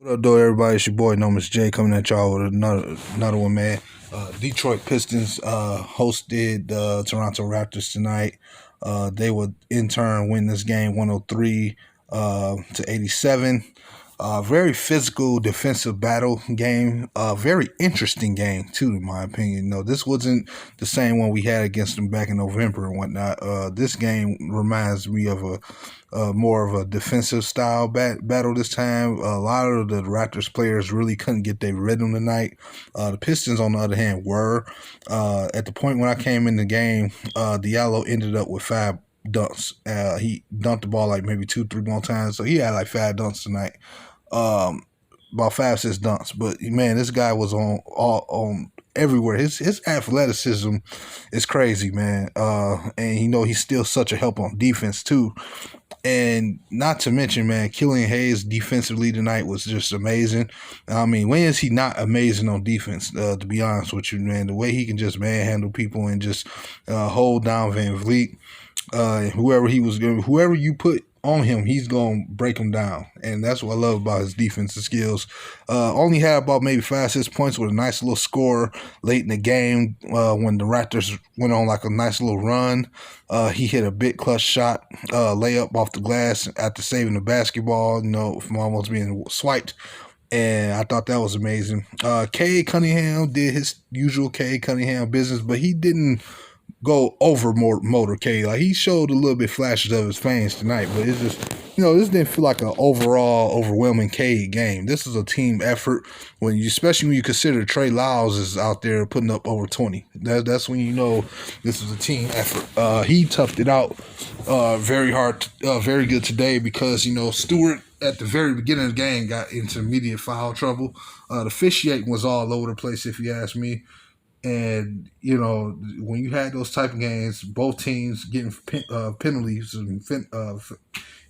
What up, though, everybody? It's your boy, Nomus J, coming at y'all with another one, man. Detroit Pistons hosted the Toronto Raptors tonight. They would, in turn, win this game 103 to 87. Very physical defensive battle game. Very interesting game, too, in my opinion. No, this wasn't the same one we had against them back in November and whatnot. This game reminds me of more of a defensive style battle this time. A lot of the Raptors players really couldn't get their rhythm tonight. The Pistons, on the other hand, were. At the point when I came in the game, Diallo ended up with 5 dunks. He dunked the ball like maybe 2-3 more times, so he had like 5 dunks tonight. About 5-6 dunks. But man, this guy was on everywhere. His athleticism is crazy, man. And he's still such a help on defense too. And not to mention, man, Killian Hayes defensively tonight was just amazing. I mean, when is he not amazing on defense, to be honest with you, man? The way he can just manhandle people and just hold down Van Vliet, whoever you put on him, he's going to break him down. And that's what I love about his defensive skills. Only had about maybe 5-6 points with a nice little score late in the game when the Raptors went on like a nice little run. He hit a big clutch shot, layup off the glass after saving the basketball, from almost being swiped. And I thought that was amazing. Cade Cunningham did his usual Cade Cunningham business, but he didn't go over motorcade. Like, he showed a little bit flashes of his fangs tonight, but it's just, this didn't feel like an overall overwhelming Cade game. This is a team effort especially when you consider Trey Lyles is out there putting up over 20. That's when you know this is a team effort. He toughed it out very hard, very good today because, Stewart at the very beginning of the game got into immediate foul trouble. The officiating was all over the place, if you ask me. And, when you had those type of games, both teams getting penalties,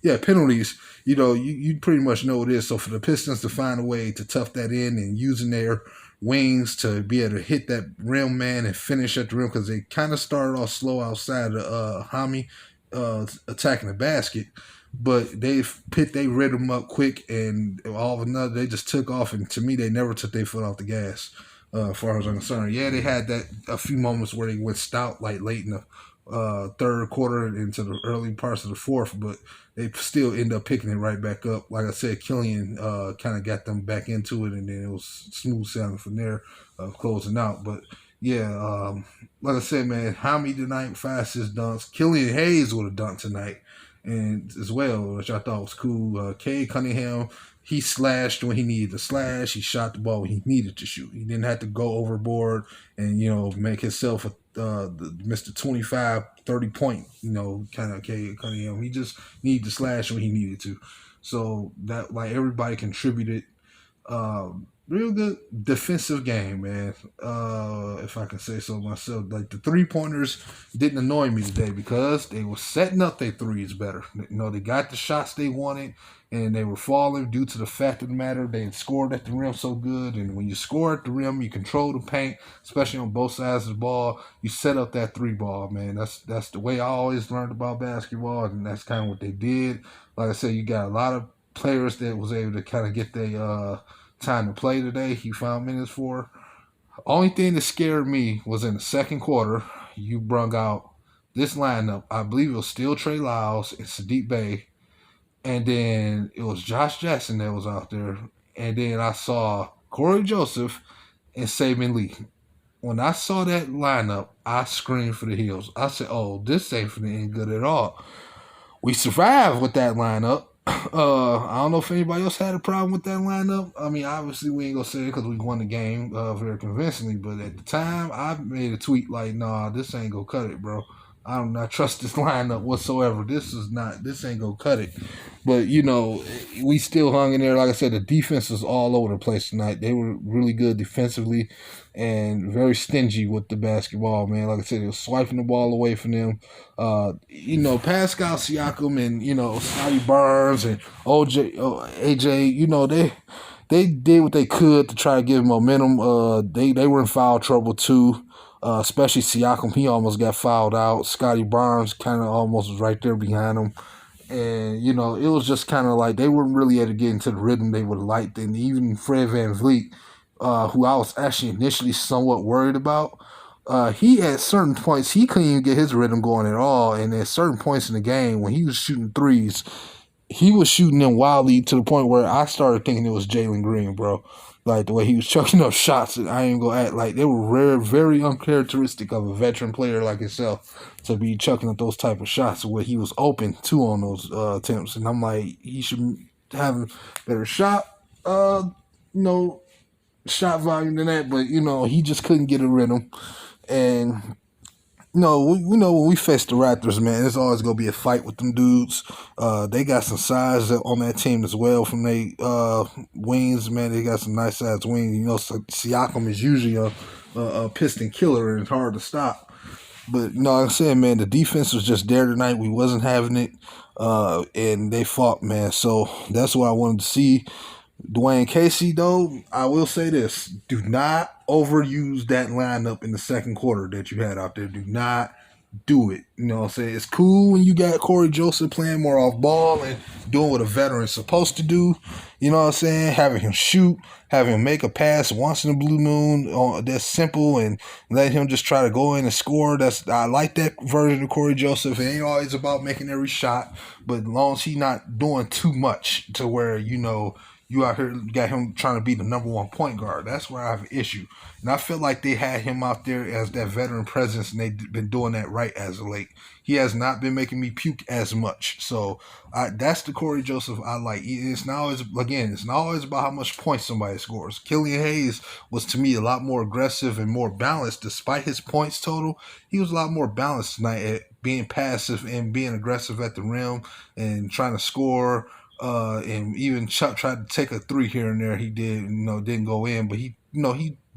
penalties, you pretty much know what it is. So for the Pistons to find a way to tough that in and using their wings to be able to hit that rim, man, and finish at the rim, because they kind of started off slow outside of Hami attacking the basket. But they picked their rhythm up quick, and all of a sudden they just took off. And to me, they never took their foot off the gas. As far as I'm concerned, yeah, they had a few moments where they went stout, like late in the third quarter into the early parts of the fourth, but they still end up picking it right back up. Like I said, Killian kind of got them back into it, and then it was smooth sailing from there, closing out. But yeah, like I said, man, Hami tonight, 5-6 dunks. Killian Hayes would have dunked tonight, and as well, which I thought was cool. Cade Cunningham, he slashed when he needed to slash. He shot the ball when he needed to shoot. He didn't have to go overboard and, make himself Mr. 25, 30 point, kind of Cade Cunningham. He just needed to slash when he needed to. So that, like, everybody contributed. Real good defensive game, man. If I can say so myself. Like, the 3-pointers didn't annoy me today because they were setting up their threes better. They got the shots they wanted, and they were falling due to the fact of the matter they had scored at the rim so good. And when you score at the rim, you control the paint, especially on both sides of the ball. You set up that 3-ball, man. That's the way I always learned about basketball, and that's kind of what they did. Like I said, you got a lot of players that was able to kind of get their time to play today. He found minutes for. Only thing that scared me was in the second quarter, you brung out this lineup. I believe it was still Trey Lyles and Sadiq Bey, and then it was Josh Jackson that was out there, and then I saw Corey Joseph and Saban Lee. When I saw that lineup, I screamed for the hills. I said, "Oh, this ain't for the end good at all." We survived with that lineup. I don't know if anybody else had a problem with that lineup. I mean, obviously we ain't gonna say it because we won the game very convincingly. But at the time, I made a tweet like, "Nah, this ain't gonna cut it, bro. I do not trust this lineup whatsoever. This ain't gonna cut it." But we still hung in there. Like I said, the defense was all over the place tonight. They were really good defensively and very stingy with the basketball, man. Like I said, they were swiping the ball away from them. Pascal Siakam and Scotty Barnes and AJ. They did what they could to try to give momentum. They were in foul trouble too. Especially Siakam, he almost got fouled out. Scotty Barnes kind of almost was right there behind him. And, it was just kind of like they weren't really able to get into the rhythm they would have liked. And even Fred Van Vliet, who I was actually initially somewhat worried about, he at certain points, he couldn't even get his rhythm going at all. And at certain points in the game, when he was shooting threes, he was shooting them wildly to the point where I started thinking it was Jalen Green, bro. Like the way he was chucking up shots, and I ain't gonna act like they were rare, very uncharacteristic of a veteran player like himself to be chucking up those type of shots where he was open too on those attempts. And I'm like, he should have a better shot, you know, shot volume than that. But he just couldn't get a rhythm. And we know when we face the Raptors, man, it's always gonna be a fight with them dudes. They got some size on that team as well from they wings, man. They got some nice size wings. So Siakam is usually a piston killer and it's hard to stop. But like I said, man, the defense was just there tonight. We wasn't having it, and they fought, man. So that's what I wanted to see. Dwayne Casey, though, I will say this. Do not overuse that lineup in the second quarter that you had out there. Do not do it. You know what I'm saying? It's cool when you got Corey Joseph playing more off ball and doing what a veteran's supposed to do. You know what I'm saying? Having him shoot, having him make a pass once in a blue moon. That's simple, and let him just try to go in and score. I like that version of Corey Joseph. It ain't always about making every shot, but as long as he's not doing too much to where, you out here got him trying to be the number one point guard. That's where I have an issue. And I feel like they had him out there as that veteran presence, and they've been doing that right as of late. He has not been making me puke as much. So that's the Corey Joseph I like. It's not always about how much points somebody scores. Killian Hayes was, to me, a lot more aggressive and more balanced. Despite his points total, he was a lot more balanced tonight at being passive and being aggressive at the rim and trying to score. And even Chuck tried to take a three here and there. He did, didn't go in, but he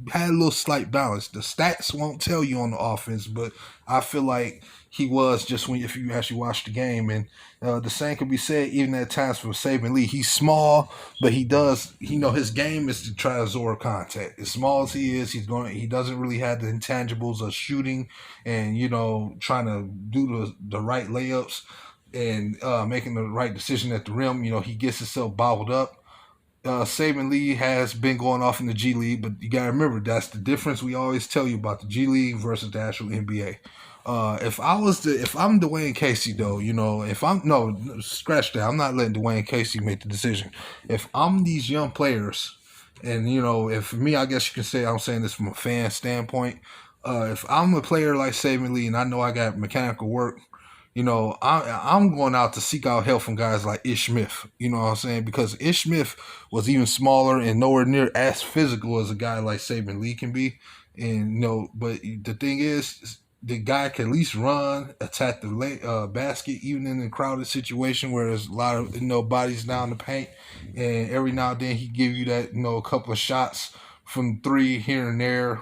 had a little slight balance. The stats won't tell you on the offense, but I feel like he was just if you actually watch the game. And the same could be said even at times for Saban Lee. He's small, but he does, his game is to try to absorb contact. As small as he is, he doesn't really have the intangibles of shooting and, trying to do the right layups and making the right decision at the rim. He gets himself bobbled up. Saban Lee has been going off in the G League, but you gotta remember that's the difference we always tell you about the G League versus the actual NBA. If I'm Dwayne Casey though, if I'm no scratch that, I'm not letting Dwayne Casey make the decision. If I'm these young players, and if me, I guess you can say I'm saying this from a fan standpoint. If I'm a player like Saban Lee and I know I got mechanical work, I'm going out to seek out help from guys like Ish Smith. You know what I'm saying? Because Ish Smith was even smaller and nowhere near as physical as a guy like Saban Lee can be. And, but the thing is, the guy can at least run, attack the basket, even in a crowded situation where there's a lot of, bodies down the paint. And every now and then he give you that, a couple of shots from three here and there.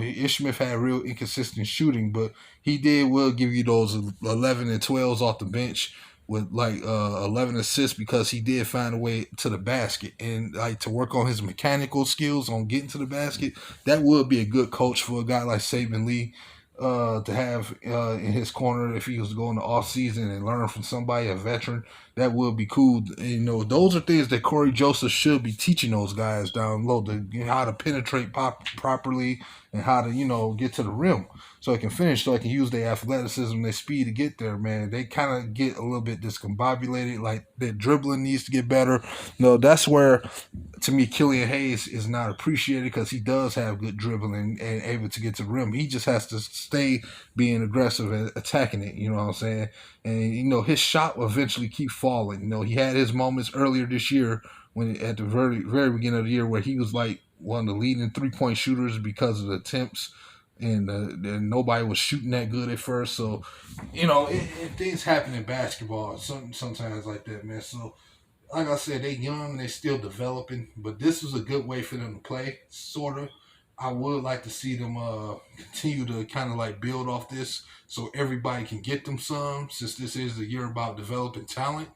Ish Smith had real inconsistent shooting, but he will give you those 11 and 12s off the bench with like 11 assists because he did find a way to the basket and like to work on his mechanical skills on getting to the basket. That would be a good coach for a guy like Saban Lee to have in his corner if he was going to off season and learn from somebody, a veteran. That would be cool. Those are things that Corey Joseph should be teaching those guys down low, how to penetrate properly and how to, get to the rim so they can finish, so they can use their athleticism, their speed to get there, man. They kind of get a little bit discombobulated, like their dribbling needs to get better. That's where, to me, Killian Hayes is not appreciated because he does have good dribbling and able to get to the rim. He just has to stay being aggressive and attacking it, you know what I'm saying? And, his shot will eventually keep falling. He had his moments earlier this year when at the very, very beginning of the year where he was like one of the leading three-point shooters because of the attempts. And nobody was shooting that good at first. So, things happen in basketball sometimes like that, man. So, like I said, they young, they still developing, but this is a good way for them to play, sort of. I would like to see them continue to kind of like build off this so everybody can get them some, since this is a year about developing talent.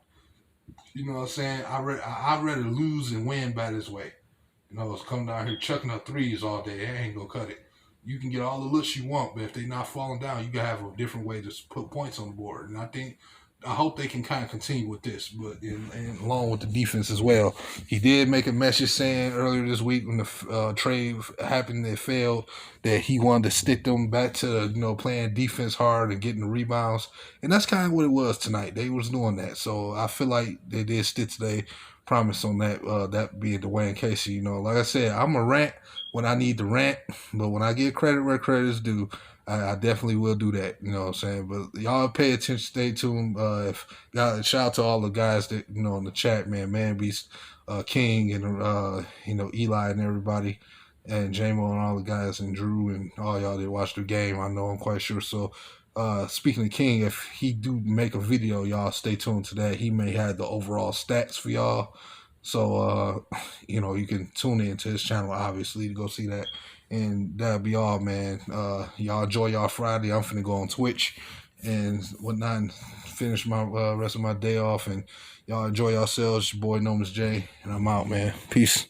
You know what I'm saying? I'd rather lose and win by this way. It's coming down here chucking up threes all day. They ain't gonna cut it. You can get all the looks you want, but if they're not falling down, you gotta have a different way to put points on the board. And I think I hope they can kind of continue with this, but and along with the defense as well. He did make a message saying earlier this week when the trade happened that failed that he wanted to stick them back to playing defense hard and getting the rebounds, and that's kind of what it was tonight. They was doing that, so I feel like they did stick to their promise on that. That being Dwayne Casey, like I said, I'm a rant when I need to rant, but when I get credit where credit is due. I definitely will do that, you know what I'm saying? But y'all pay attention, stay tuned. If y'all, shout out to all the guys that, in the chat, Man Beast, King, and, Eli and everybody, and JMO and all the guys, and Drew, and all y'all that watch the game. I know, I'm quite sure. So, speaking of King, if he do make a video, y'all stay tuned to that. He may have the overall stats for y'all. So, you can tune in to his channel, obviously, to go see that. And that'll be all, man. Y'all enjoy y'all Friday. I'm finna go on Twitch and whatnot and finish my rest of my day off. And y'all enjoy yourselves. Your boy Nomus J. And I'm out, man. Peace.